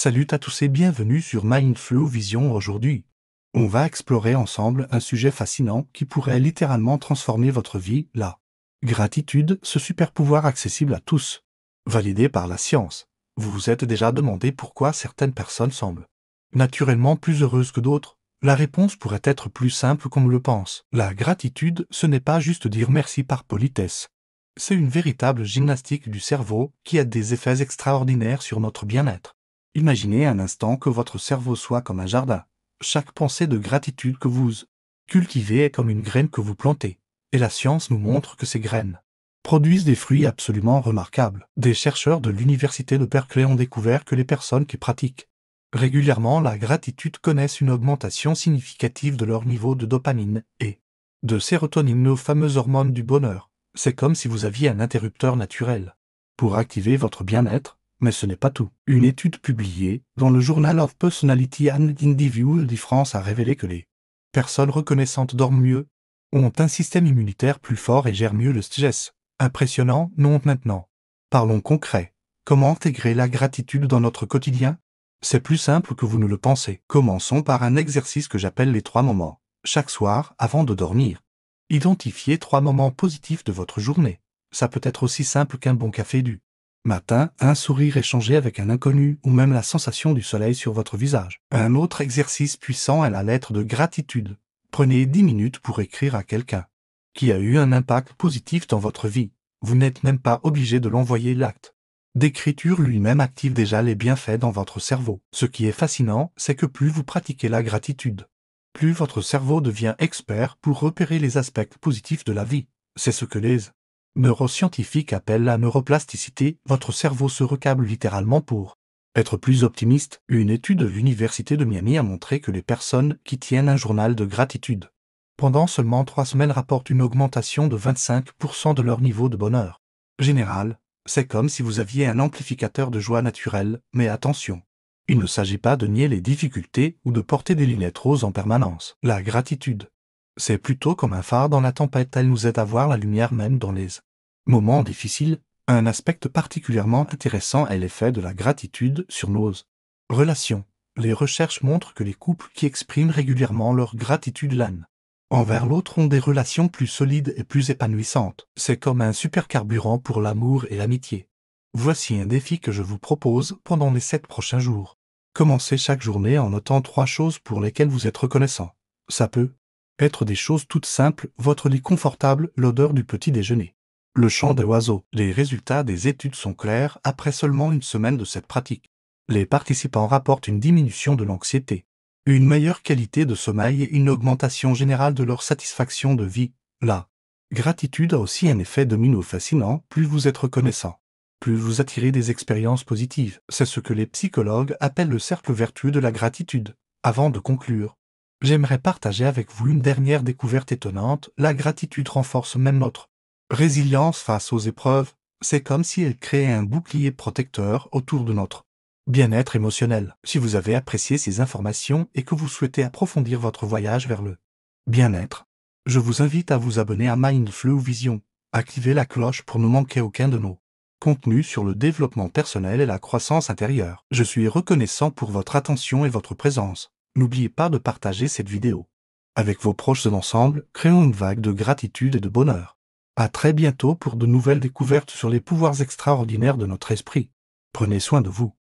Salut à tous et bienvenue sur Mindflow Vision aujourd'hui. On va explorer ensemble un sujet fascinant qui pourrait littéralement transformer votre vie, la gratitude, ce super pouvoir accessible à tous. Validé par la science. Vous vous êtes déjà demandé pourquoi certaines personnes semblent naturellement plus heureuses que d'autres? La réponse pourrait être plus simple qu'on le pense. La gratitude, ce n'est pas juste dire merci par politesse. C'est une véritable gymnastique du cerveau qui a des effets extraordinaires sur notre bien-être. Imaginez un instant que votre cerveau soit comme un jardin. Chaque pensée de gratitude que vous cultivez est comme une graine que vous plantez. Et la science nous montre que ces graines produisent des fruits absolument remarquables. Des chercheurs de l'université de Berkeley ont découvert que les personnes qui pratiquent régulièrement la gratitude connaissent une augmentation significative de leur niveau de dopamine et de sérotonine, nos fameuses hormones du bonheur. C'est comme si vous aviez un interrupteur naturel pour activer votre bien-être. Mais ce n'est pas tout. Une étude publiée dans le Journal of Personality and Individual Difference a révélé que les personnes reconnaissantes dorment mieux, ont un système immunitaire plus fort et gèrent mieux le stress. Impressionnant, non maintenant. Parlons concret. Comment intégrer la gratitude dans notre quotidien? C'est plus simple que vous ne le pensez. Commençons par un exercice que j'appelle les 3 moments. Chaque soir, avant de dormir, identifiez 3 moments positifs de votre journée. Ça peut être aussi simple qu'un bon café du matin, un sourire échangé avec un inconnu ou même la sensation du soleil sur votre visage. Un autre exercice puissant est la lettre de gratitude. Prenez 10 minutes pour écrire à quelqu'un qui a eu un impact positif dans votre vie. Vous n'êtes même pas obligé de l'envoyer. L'acte d'écriture lui-même active déjà les bienfaits dans votre cerveau. Ce qui est fascinant, c'est que plus vous pratiquez la gratitude, plus votre cerveau devient expert pour repérer les aspects positifs de la vie. C'est ce que les neuroscientifiques appellent la neuroplasticité. Votre cerveau se recable littéralement pour être plus optimiste. Une étude de l'université de Miami a montré que les personnes qui tiennent un journal de gratitude pendant seulement 3 semaines rapportent une augmentation de 25% de leur niveau de bonheur général. C'est comme si vous aviez un amplificateur de joie naturelle, mais attention, il ne s'agit pas de nier les difficultés ou de porter des lunettes roses en permanence. La gratitude, c'est plutôt comme un phare dans la tempête, elle nous aide à voir la lumière même dans les moments difficiles. Un aspect particulièrement intéressant est l'effet de la gratitude sur nos relations. Les recherches montrent que les couples qui expriment régulièrement leur gratitude l'un envers l'autre ont des relations plus solides et plus épanouissantes. C'est comme un super carburant pour l'amour et l'amitié. Voici un défi que je vous propose pendant les 7 prochains jours. Commencez chaque journée en notant 3 choses pour lesquelles vous êtes reconnaissant. Ça peut être des choses toutes simples, votre lit confortable, l'odeur du petit déjeuner, le chant des oiseaux. Les résultats des études sont clairs après seulement une semaine de cette pratique. Les participants rapportent une diminution de l'anxiété, une meilleure qualité de sommeil et une augmentation générale de leur satisfaction de vie. La gratitude a aussi un effet domino fascinant. Plus vous êtes reconnaissant, plus vous attirez des expériences positives. C'est ce que les psychologues appellent le cercle vertueux de la gratitude. Avant de conclure, j'aimerais partager avec vous une dernière découverte étonnante. La gratitude renforce même notre résilience face aux épreuves. C'est comme si elle créait un bouclier protecteur autour de notre bien-être émotionnel. Si vous avez apprécié ces informations et que vous souhaitez approfondir votre voyage vers le bien-être, je vous invite à vous abonner à Mindflow Vision. Activez la cloche pour ne manquer aucun de nos contenus sur le développement personnel et la croissance intérieure. Je suis reconnaissant pour votre attention et votre présence. N'oubliez pas de partager cette vidéo avec vos proches. Ensemble, créons une vague de gratitude et de bonheur. À très bientôt pour de nouvelles découvertes sur les pouvoirs extraordinaires de notre esprit. Prenez soin de vous.